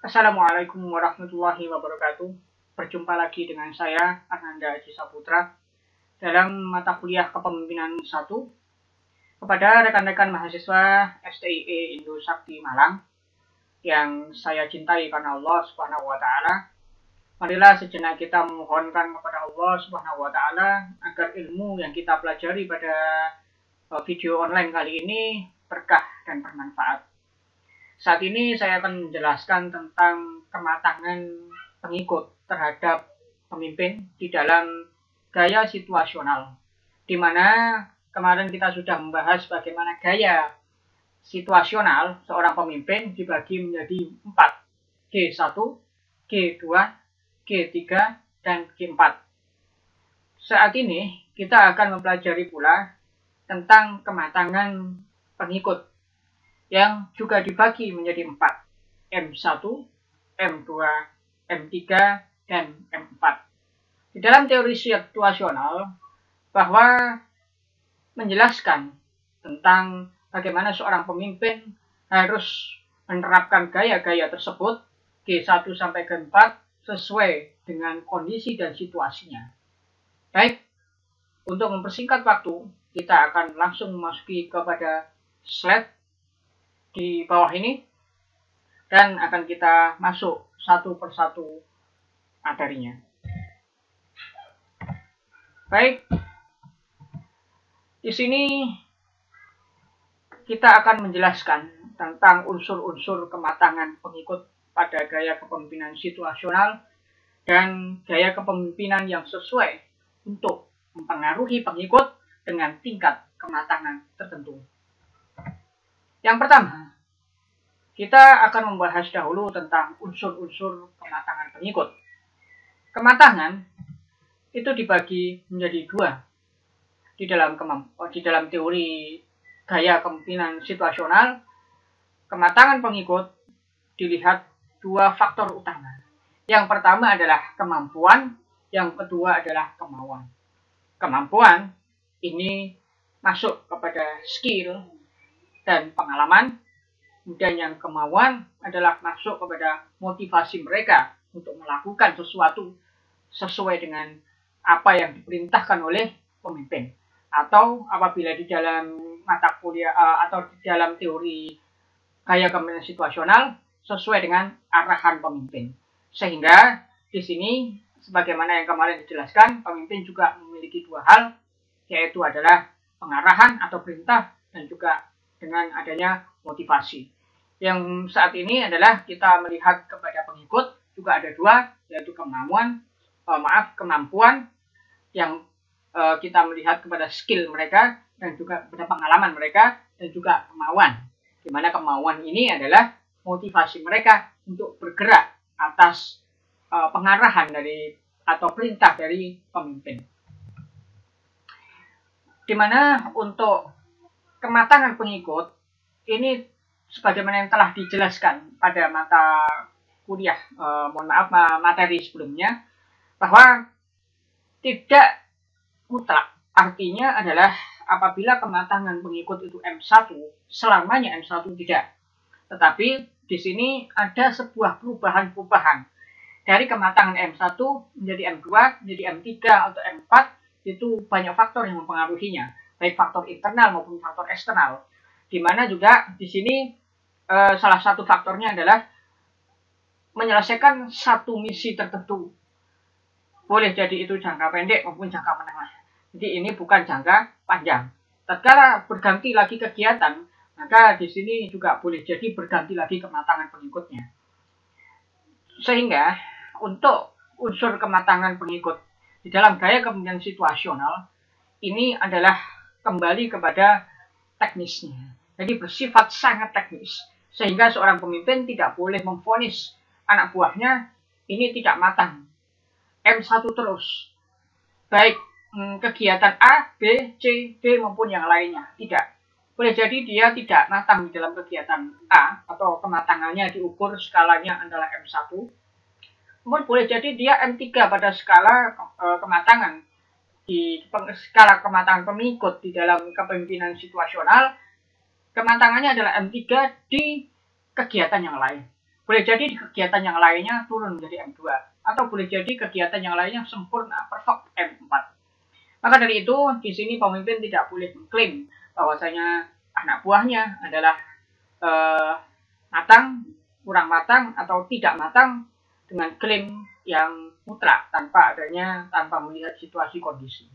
Assalamualaikum warahmatullahi wabarakatuh. Berjumpa lagi dengan saya, Ananda Aji Saputra, dalam mata kuliah Kepemimpinan 1 kepada rekan-rekan mahasiswa STIE Indo Sakti Malang yang saya cintai karena Allah Subhanahu wa taala. Marilah sejenak kita memohonkan kepada Allah Subhanahu wa taala agar ilmu yang kita pelajari pada video online kali ini berkah dan bermanfaat. Saat ini saya akan menjelaskan tentang kematangan pengikut terhadap pemimpin di dalam gaya situasional, di mana kemarin kita sudah membahas bagaimana gaya situasional seorang pemimpin dibagi menjadi 4, G1, G2, G3, dan G4. Saat ini kita akan mempelajari pula tentang kematangan pengikut yang juga dibagi menjadi 4, M1, M2, M3, dan M4. Di dalam teori situasional, bahwa menjelaskan tentang bagaimana seorang pemimpin harus menerapkan gaya-gaya tersebut, G1 sampai G4, sesuai dengan kondisi dan situasinya. Baik, untuk mempersingkat waktu, kita akan langsung memasuki kepada slide di bawah ini dan akan kita masuk satu persatu materinya. Baik, di sini kita akan menjelaskan tentang unsur-unsur kematangan pengikut pada gaya kepemimpinan situasional dan gaya kepemimpinan yang sesuai untuk mempengaruhi pengikut dengan tingkat kematangan tertentu. Yang pertama, kita akan membahas dahulu tentang unsur-unsur kematangan pengikut. Kematangan itu dibagi menjadi 2 di dalam teori gaya kepemimpinan situasional. Kematangan pengikut dilihat 2 faktor utama. Yang pertama adalah kemampuan, yang kedua adalah kemauan. Kemampuan ini masuk kepada skill dan pengalaman, dan yang kemauan adalah masuk kepada motivasi mereka untuk melakukan sesuatu sesuai dengan apa yang diperintahkan oleh pemimpin, atau apabila di dalam mata kuliah atau di dalam teori gaya kepemimpinan situasional sesuai dengan arahan pemimpin. Sehingga di sini sebagaimana yang kemarin dijelaskan, pemimpin juga memiliki 2 hal, yaitu adalah pengarahan atau perintah dan juga dengan adanya motivasi. Yang saat ini adalah kita melihat kepada pengikut juga ada 2, yaitu kemampuan yang kita melihat kepada skill mereka dan juga kepada pengalaman mereka, dan juga kemauan, di mana kemauan ini adalah motivasi mereka untuk bergerak atas pengarahan dari atau perintah dari pemimpin. Di mana untuk kematangan pengikut ini sebagaimana yang telah dijelaskan pada mata kuliah materi sebelumnya, bahwa tidak mutlak. Artinya adalah apabila kematangan pengikut itu M1, selamanya M1 tidak. Tetapi di sini ada sebuah perubahan dari kematangan M1 menjadi M2, menjadi M3 atau M4. Itu banyak faktor yang mempengaruhinya, baik faktor internal maupun faktor eksternal. Di mana juga di sini salah satu faktornya adalah menyelesaikan satu misi tertentu. Boleh jadi itu jangka pendek maupun jangka menengah. Jadi ini bukan jangka panjang. Tatkala berganti lagi kegiatan, maka di sini juga boleh jadi berganti lagi kematangan pengikutnya. Sehingga untuk unsur kematangan pengikut di dalam gaya kepemimpinan situasional ini adalah kembali kepada teknisnya. Jadi bersifat sangat teknis, sehingga seorang pemimpin tidak boleh memvonis anak buahnya ini tidak matang, M1 terus, baik kegiatan A, B, C, D maupun yang lainnya. Tidak. Boleh jadi dia tidak matang di dalam kegiatan A, atau kematangannya diukur skalanya adalah M1. Kemudian boleh jadi dia M3 pada skala kematangan, di skala kematangan pengikut di dalam kepemimpinan situasional, kematangannya adalah M3 di kegiatan yang lain. Boleh jadi di kegiatan yang lainnya turun menjadi M2, atau boleh jadi kegiatan yang lainnya sempurna, perfect M4. Maka dari itu, di sini pemimpin tidak boleh mengklaim bahwasanya anak buahnya adalah matang, kurang matang, atau tidak matang dengan klaim yang mutlak tanpa melihat situasi kondisi.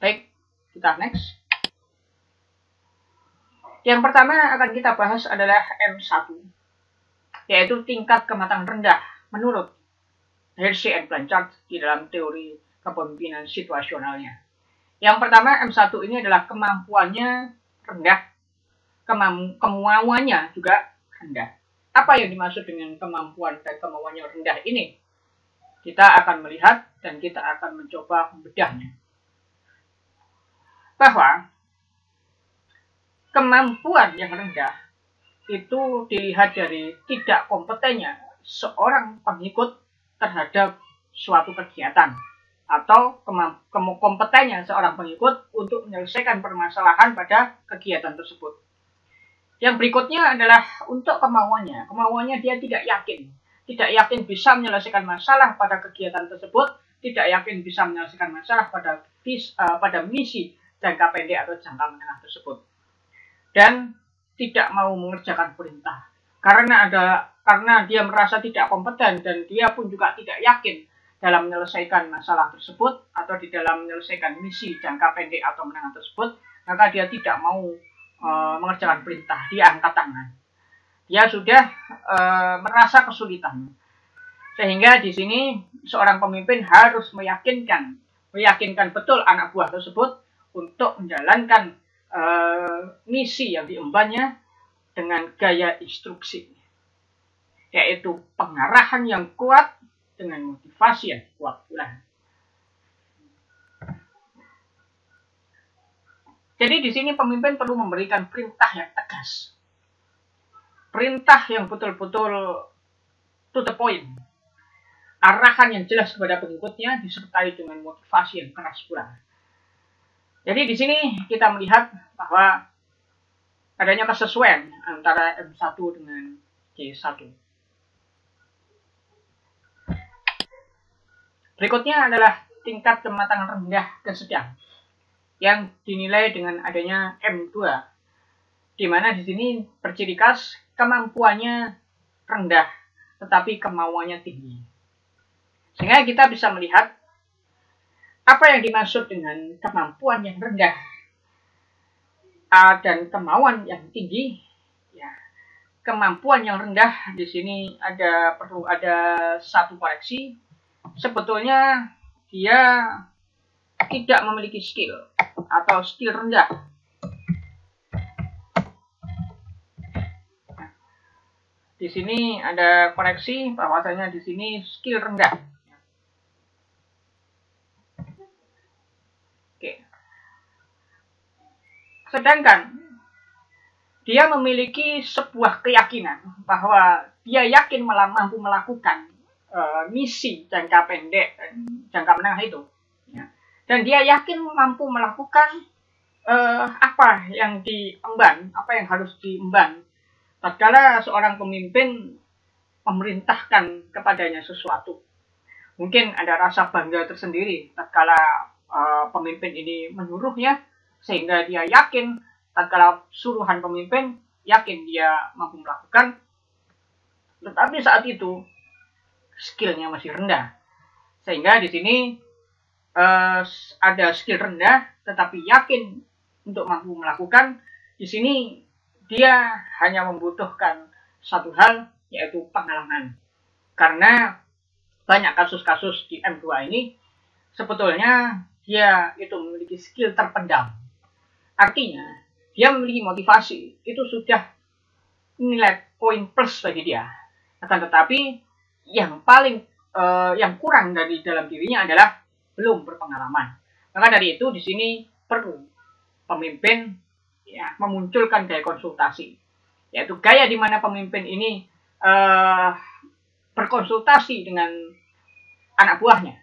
Baik, kita next. Yang pertama akan kita bahas adalah M1, yaitu tingkat kematangan rendah menurut Hersey and Blanchard di dalam teori kepemimpinan situasionalnya. Yang pertama, M1 ini adalah kemampuannya rendah, kemauannya juga rendah. Apa yang dimaksud dengan kemampuan dan kemauannya rendah ini? Kita akan melihat dan kita akan mencoba membedahnya. Bahwa kemampuan yang rendah itu dilihat dari tidak kompetennya seorang pengikut terhadap suatu kegiatan, atau kompetennya seorang pengikut untuk menyelesaikan permasalahan pada kegiatan tersebut. Yang berikutnya adalah untuk kemauannya. Kemauannya dia tidak yakin bisa menyelesaikan masalah pada kegiatan tersebut, tidak yakin bisa menyelesaikan masalah pada misi jangka pendek atau jangka menengah tersebut, dan tidak mau mengerjakan perintah karena dia merasa tidak kompeten, dan dia pun juga tidak yakin dalam menyelesaikan masalah tersebut atau di dalam menyelesaikan misi jangka pendek atau menengah tersebut. Maka dia tidak mau mengerjakan perintah, dia angkat tangan. Dia sudah merasa kesulitan, sehingga di sini seorang pemimpin harus meyakinkan betul anak buah tersebut untuk menjalankan misi yang diembannya dengan gaya instruksi, yaitu pengarahan yang kuat dengan motivasi yang kuat pula. Jadi di sini pemimpin perlu memberikan perintah yang tegas, perintah yang betul-betul to the point, arahan yang jelas kepada pengikutnya disertai dengan motivasi yang keras pula. Jadi di sini kita melihat bahwa adanya kesesuaian antara M1 dengan C1. Berikutnya adalah tingkat kematangan rendah dan sedang yang dinilai dengan adanya M2, di mana di sini berciri khas kemampuannya rendah tetapi kemauannya tinggi. Sehingga kita bisa melihat apa yang dimaksud dengan kemampuan yang rendah dan kemauan yang tinggi. Ya, kemampuan yang rendah di sini perlu ada satu koreksi. Sebetulnya dia tidak memiliki skill atau skill rendah. Di sini ada koreksi bahwasanya di sini skill rendah. Sedangkan dia memiliki sebuah keyakinan bahwa dia yakin mampu melakukan misi jangka pendek dan jangka menengah itu, ya. Dan dia yakin mampu melakukan apa yang harus diemban tatkala seorang pemimpin memerintahkan kepadanya sesuatu. Mungkin ada rasa bangga tersendiri tatkala pemimpin ini menyuruhnya, sehingga dia yakin tatkala suruhan pemimpin, yakin dia mampu melakukan. Tetapi saat itu skillnya masih rendah, sehingga di sini ada skill rendah tetapi yakin untuk mampu melakukan. Di sini dia hanya membutuhkan satu hal, yaitu pengalaman. Karena banyak kasus-kasus di M2 ini sebetulnya dia itu memiliki skill terpendam. Artinya, dia memiliki motivasi, itu sudah nilai poin plus bagi dia. Akan tetapi, yang kurang dari dalam dirinya adalah belum berpengalaman. Maka dari itu, di sini perlu pemimpin memunculkan gaya konsultasi, yaitu gaya di mana pemimpin ini berkonsultasi dengan anak buahnya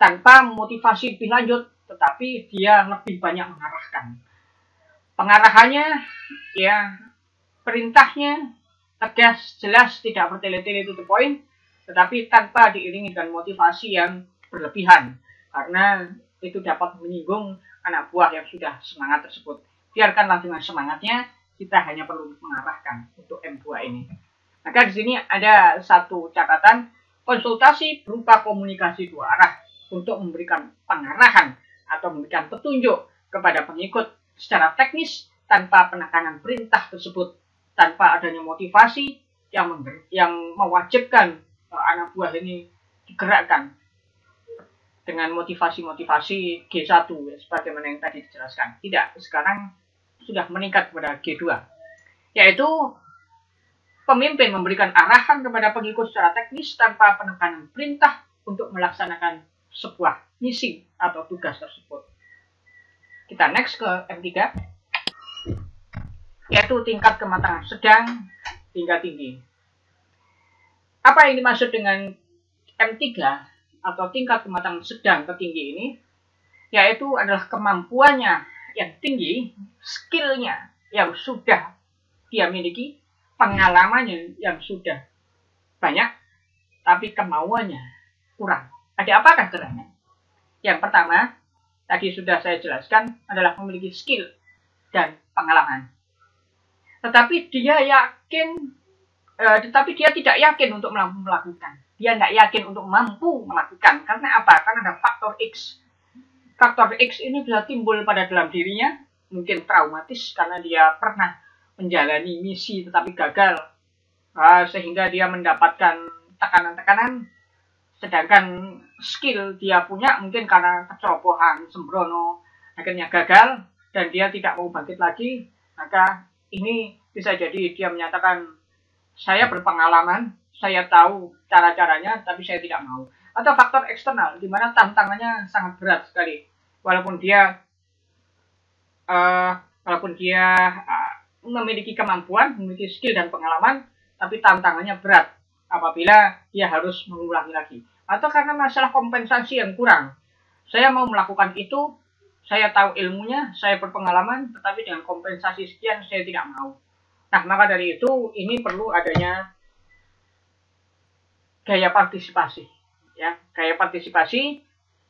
tanpa motivasi lebih lanjut, tetapi dia lebih banyak mengarahkan. Pengarahannya, perintahnya tegas, jelas, tidak bertele-tele to the point, tetapi tanpa diiringi dengan motivasi yang berlebihan, karena itu dapat menyinggung anak buah yang sudah semangat tersebut. Biarkanlah dengan semangatnya, kita hanya perlu mengarahkan untuk M2 ini. Maka di sini ada satu catatan, konsultasi berupa komunikasi dua arah untuk memberikan pengarahan atau memberikan petunjuk kepada pengikut secara teknis tanpa penekanan perintah tersebut, tanpa adanya motivasi yang mewajibkan anak buah ini digerakkan dengan motivasi-motivasi G1 sebagaimana yang tadi dijelaskan. Tidak, sekarang sudah meningkat kepada G2, yaitu pemimpin memberikan arahan kepada pengikut secara teknis tanpa penekanan perintah untuk melaksanakan sebuah misi atau tugas tersebut. Kita next ke M3, yaitu tingkat kematangan sedang hingga tinggi. Apa yang dimaksud dengan M3 atau tingkat kematangan sedang ke tinggi ini? Yaitu adalah kemampuannya yang tinggi, skillnya yang sudah dia miliki, pengalamannya yang sudah banyak, tapi kemauannya kurang. Ada apakah kurangnya? Yang pertama, tadi sudah saya jelaskan, adalah memiliki skill dan pengalaman. Tetapi dia tidak yakin untuk melakukan. Dia tidak yakin untuk mampu melakukan. Karena apa? Karena ada faktor X. Faktor X ini bisa timbul pada dalam dirinya, mungkin traumatis karena dia pernah menjalani misi tetapi gagal, sehingga dia mendapatkan tekanan-tekanan, sedangkan skill dia punya mungkin karena kecerobohan, sembrono, akhirnya gagal dan dia tidak mau bangkit lagi. Maka ini bisa jadi dia menyatakan, saya berpengalaman, saya tahu cara-caranya, tapi saya tidak mau. Atau faktor eksternal, di mana tantangannya sangat berat sekali. Walaupun dia memiliki kemampuan, memiliki skill dan pengalaman, tapi tantangannya berat apabila dia harus mengulangi lagi. Atau karena masalah kompensasi yang kurang. Saya mau melakukan itu, saya tahu ilmunya, saya berpengalaman, tetapi dengan kompensasi sekian saya tidak mau. Nah, maka dari itu ini perlu adanya gaya partisipasi. Ya, gaya partisipasi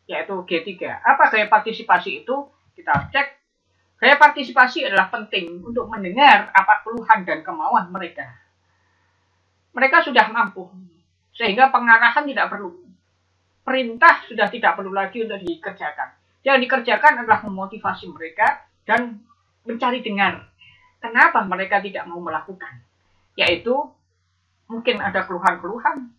yaitu G3. Apa gaya partisipasi itu? Kita cek. Gaya partisipasi adalah penting untuk mendengar apa keluhan dan kemauan mereka. Mereka sudah mampu, sehingga pengarahan tidak perlu. Perintah sudah tidak perlu lagi untuk dikerjakan. Yang dikerjakan adalah memotivasi mereka dan mencari dengar. Kenapa mereka tidak mau melakukan? Yaitu mungkin ada keluhan-keluhan,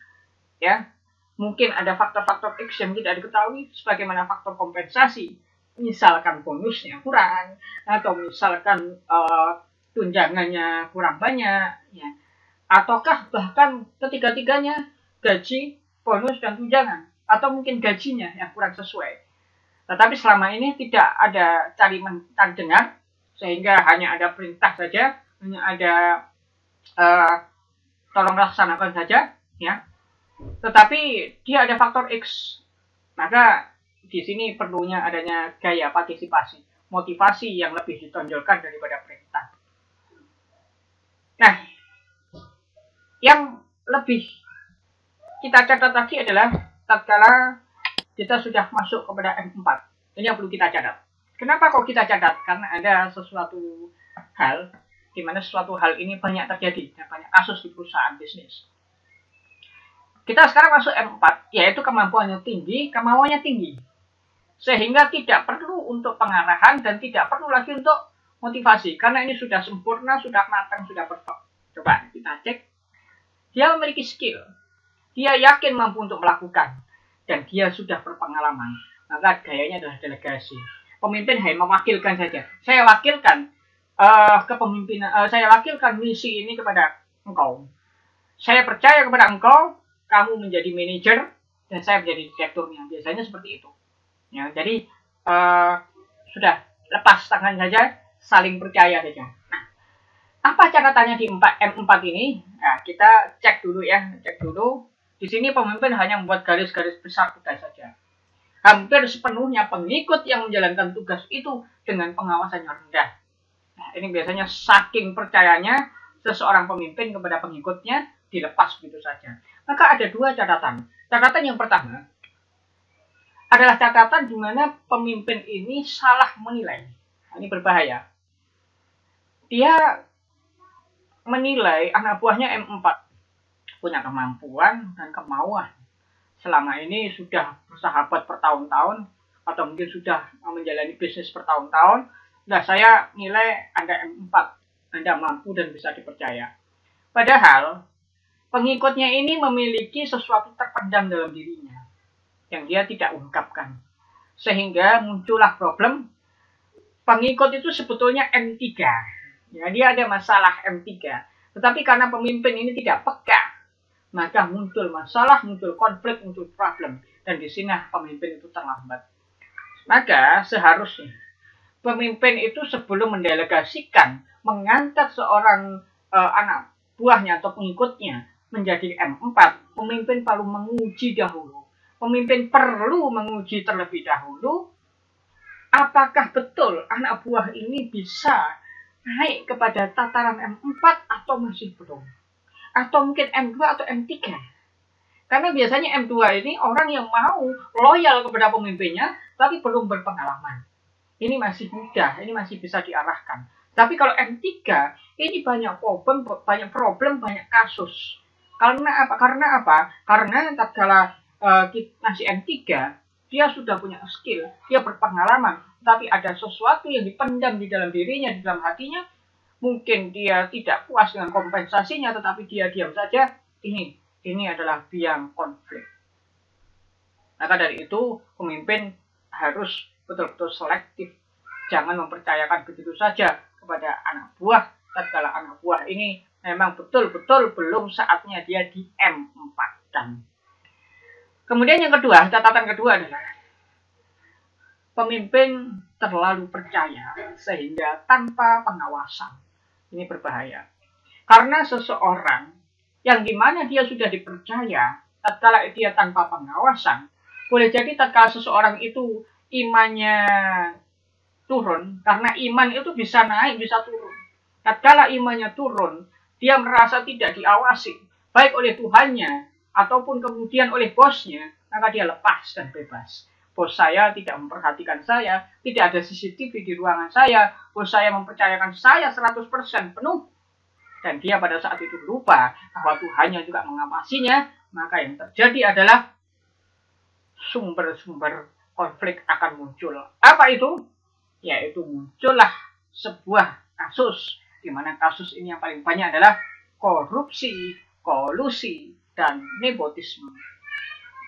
ya. Mungkin ada faktor-faktor X yang tidak diketahui, sebagaimana faktor kompensasi. Misalkan bonusnya kurang, atau misalkan tunjangannya kurang banyak, ya. Ataukah bahkan ketiga-tiganya, gaji, bonus, dan tunjangan. Atau mungkin gajinya yang kurang sesuai. Tetapi selama ini tidak ada cari dengar, sehingga hanya ada perintah saja, hanya ada tolong laksanakan saja, ya. Tetapi dia ada faktor X, maka di sini perlunya adanya gaya partisipasi, motivasi yang lebih ditonjolkan daripada perintah. Nah, yang lebih kita catat lagi adalah tatkala kita sudah masuk kepada M4. Ini yang perlu kita catat. Kenapa kok kita catat? Karena ada sesuatu hal, di mana sesuatu hal ini banyak terjadi, dan banyak kasus di perusahaan bisnis. Kita sekarang masuk M4, yaitu kemampuannya tinggi, kemauannya tinggi. Sehingga tidak perlu untuk pengarahan dan tidak perlu lagi untuk motivasi. Karena ini sudah sempurna, sudah matang, sudah perfect. Coba kita cek. Dia memiliki skill. Dia yakin mampu untuk melakukan. Dan dia sudah berpengalaman. Maka gayanya adalah delegasi. Pemimpin hanya mewakilkan saja. Saya wakilkan kepemimpinan, saya wakilkan misi ini kepada engkau. Saya percaya kepada engkau, kamu menjadi manajer dan saya menjadi direkturnya. Biasanya seperti itu. Ya, jadi sudah lepas tangan saja, saling percaya saja. Nah, apa catatannya di M4 ini? Nah, kita cek dulu ya, cek dulu. Di sini pemimpin hanya membuat garis-garis besar tugas saja. Hampir sepenuhnya pengikut yang menjalankan tugas itu dengan pengawasan yang rendah. Nah, ini biasanya saking percayanya, seseorang pemimpin kepada pengikutnya dilepas begitu saja. Maka ada dua catatan. Catatan yang pertama adalah catatan di mana pemimpin ini salah menilai. Ini berbahaya. Dia menilai anak buahnya M4 punya kemampuan dan kemauan. Selama ini sudah bersahabat bertahun-tahun atau mungkin sudah menjalani bisnis bertahun-tahun. Nah, saya nilai Anda M4, Anda mampu dan bisa dipercaya. Padahal pengikutnya ini memiliki sesuatu terpendam dalam dirinya yang dia tidak ungkapkan. Sehingga muncullah problem. Pengikut itu sebetulnya M3. Ya, dia ada masalah M3. Tetapi karena pemimpin ini tidak peka, maka muncul masalah, muncul konflik, muncul problem. Dan di sini pemimpin itu terlambat. Maka seharusnya pemimpin itu sebelum mendelegasikan, mengangkat seorang anak buahnya atau pengikutnya menjadi M4, pemimpin perlu menguji dahulu. Pemimpin perlu menguji terlebih dahulu apakah betul anak buah ini bisa naik kepada tataran M4 atau masih belum. Atau mungkin M2 atau M3. Karena biasanya M2 ini orang yang mau loyal kepada pemimpinnya tapi belum berpengalaman. Ini masih mudah, ini masih bisa diarahkan. Tapi kalau M3 ini banyak problem, banyak kasus. Karena apa? Karena tatkala masih M3, dia sudah punya skill, dia berpengalaman, tapi ada sesuatu yang dipendam di dalam dirinya, di dalam hatinya. Mungkin dia tidak puas dengan kompensasinya, tetapi dia diam saja. Ini adalah biang konflik. Maka dari itu, pemimpin harus betul-betul selektif. Jangan mempercayakan begitu saja kepada anak buah, tatkala anak buah ini memang betul-betul belum saatnya dia di M4. Kemudian yang kedua, catatan kedua adalah pemimpin terlalu percaya sehingga tanpa pengawasan. Ini berbahaya. Karena seseorang yang dimana dia sudah dipercaya, tatkala dia tanpa pengawasan, boleh jadi tatkala seseorang itu imannya turun, karena iman itu bisa naik, bisa turun. Tatkala imannya turun, dia merasa tidak diawasi, baik oleh Tuhannya, ataupun kemudian oleh bosnya, maka dia lepas dan bebas. Bos saya tidak memperhatikan saya, tidak ada CCTV di ruangan saya, bos saya mempercayakan saya 100% penuh, dan dia pada saat itu lupa bahwa Tuhannya juga mengawasinya, maka yang terjadi adalah sumber-sumber konflik akan muncul. Apa itu? Yaitu muncullah sebuah kasus, di mana kasus ini yang paling banyak adalah korupsi, kolusi, dan nepotisme.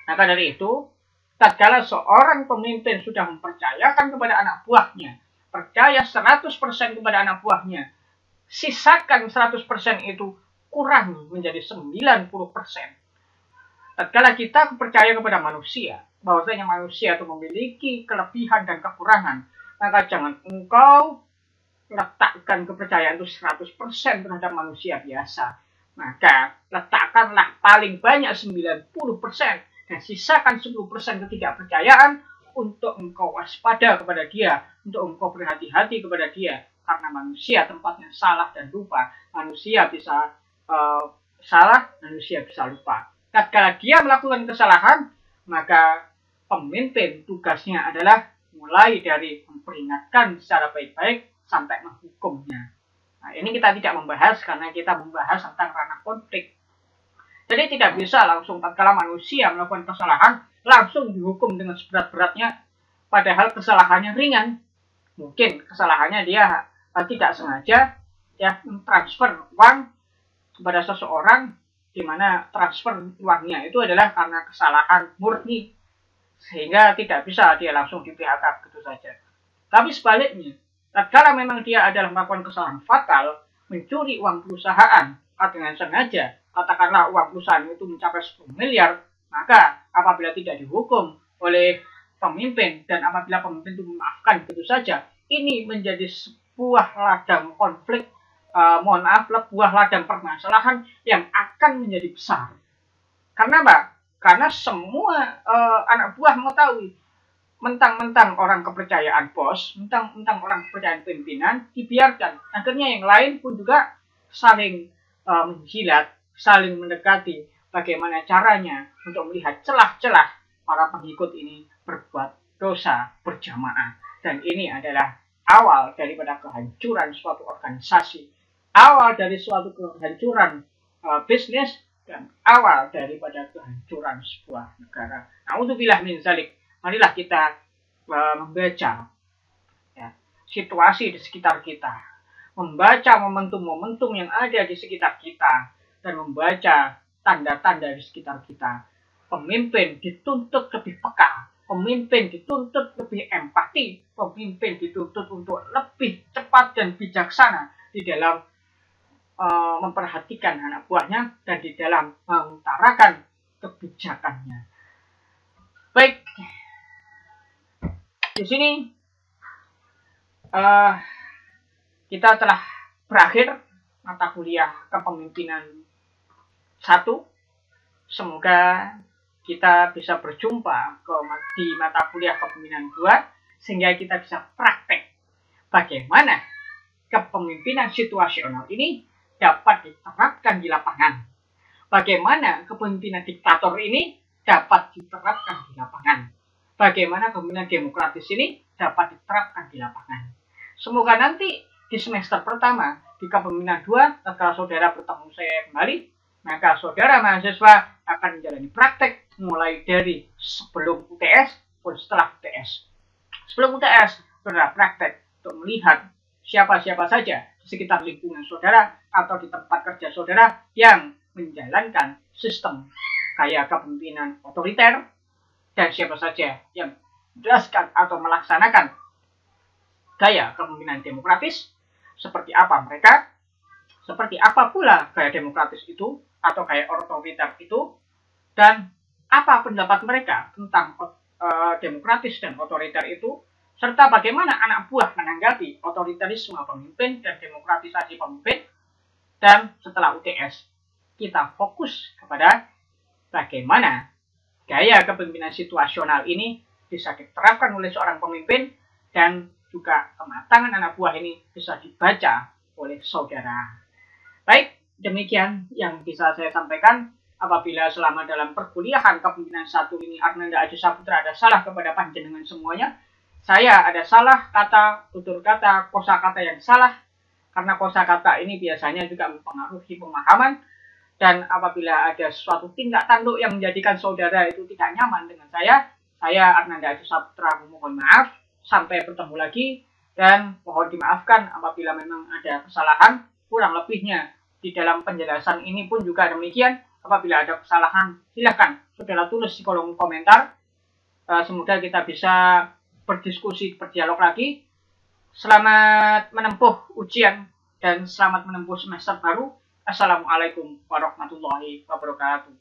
Maka dari itu, tatkala seorang pemimpin sudah mempercayakan kepada anak buahnya, percaya 100% kepada anak buahnya, sisakan 100% itu kurang menjadi 90%. Tatkala kita percaya kepada manusia, bahwasanya manusia itu memiliki kelebihan dan kekurangan, maka jangan engkau letakkan kepercayaan itu 100% terhadap manusia biasa. Maka letakkanlah paling banyak 90% dan sisakan 10% ketidakpercayaan untuk engkau waspada kepada dia, untuk engkau berhati-hati kepada dia. Karena manusia tempatnya salah dan lupa. Manusia bisa salah, manusia bisa lupa. Tatkala dia melakukan kesalahan, maka pemimpin tugasnya adalah mulai dari memperingatkan secara baik-baik sampai menghukumnya. Nah, ini kita tidak membahas karena kita membahas tentang ranah konflik. Jadi tidak bisa langsung tatkala manusia melakukan kesalahan langsung dihukum dengan seberat-beratnya, padahal kesalahannya ringan. Mungkin kesalahannya dia tidak sengaja ya transfer uang kepada seseorang, di mana transfer uangnya itu adalah karena kesalahan murni, sehingga tidak bisa dia langsung di PHK begitu saja. Tapi sebaliknya, tatkala memang dia adalah melakukan kesalahan fatal, mencuri uang perusahaan dengan sengaja, katakanlah uang perusahaan itu mencapai 10 miliar, maka apabila tidak dihukum oleh pemimpin dan apabila pemimpin itu memaafkan begitu saja, ini menjadi sebuah ladang konflik, sebuah ladang permasalahan yang akan menjadi besar. Karena apa? Karena semua anak buah mengetahui mentang-mentang orang kepercayaan bos, mentang-mentang orang kepercayaan pimpinan dibiarkan. Akhirnya yang lain pun juga saling menjilat, saling mendekati bagaimana caranya untuk melihat celah-celah para pengikut ini berbuat dosa berjamaah. Dan ini adalah awal daripada kehancuran suatu organisasi, awal dari suatu kehancuran bisnis, dan awal daripada kehancuran sebuah negara. Na'udzubillah min zalik. Marilah kita membaca ya, situasi di sekitar kita, membaca momentum-momentum yang ada di sekitar kita, dan membaca tanda-tanda di sekitar kita. Pemimpin dituntut lebih peka, pemimpin dituntut lebih empati, pemimpin dituntut untuk lebih cepat dan bijaksana di dalam memperhatikan anak buahnya dan di dalam mengutarakan kebijakannya. Baik, di sini kita telah berakhir mata kuliah kepemimpinan 1. Semoga kita bisa berjumpa di mata kuliah kepemimpinan 2 sehingga kita bisa praktek bagaimana kepemimpinan situasional ini dapat diterapkan di lapangan. Bagaimana kepemimpinan diktator ini dapat diterapkan di lapangan. Bagaimana kepemimpinan demokratis ini dapat diterapkan di lapangan. Semoga nanti di semester pertama, di kepemimpinan 2, setelah saudara bertemu saya kembali, maka saudara mahasiswa akan menjalani praktek mulai dari sebelum UTS pun setelah UTS. Sebelum UTS, saudara praktek untuk melihat siapa-siapa saja di sekitar lingkungan saudara atau di tempat kerja saudara yang menjalankan sistem gaya kepemimpinan otoriter, dan siapa saja yang menjelaskan atau melaksanakan gaya kepemimpinan demokratis, seperti apa mereka, seperti apa pula gaya demokratis itu atau gaya otoriter itu, dan apa pendapat mereka tentang demokratis dan otoriter itu, serta bagaimana anak buah menanggapi otoritarisme pemimpin dan demokratisasi pemimpin. Dan setelah UTS, kita fokus kepada bagaimana gaya kepemimpinan situasional ini bisa diterapkan oleh seorang pemimpin, dan juga kematangan anak buah ini bisa dibaca oleh saudara. Baik, demikian yang bisa saya sampaikan. Apabila selama dalam perkuliahan kepemimpinan 1 ini Arnanda Aji Saputra ada salah kepada panjenengan semuanya, saya ada salah kata, tutur kata, kosakata yang salah, karena kosakata ini biasanya juga mempengaruhi pemahaman. Dan apabila ada suatu tindak tanduk yang menjadikan saudara itu tidak nyaman dengan saya Arnanda Aji Saputra mohon maaf. Sampai bertemu lagi, dan mohon dimaafkan apabila memang ada kesalahan. Kurang lebihnya di dalam penjelasan ini pun juga demikian. Apabila ada kesalahan, silakan saudara tulis di kolom komentar. Semoga kita bisa berdiskusi, berdialog lagi. Selamat menempuh ujian dan selamat menempuh semester baru. Assalamualaikum warahmatullahi wabarakatuh.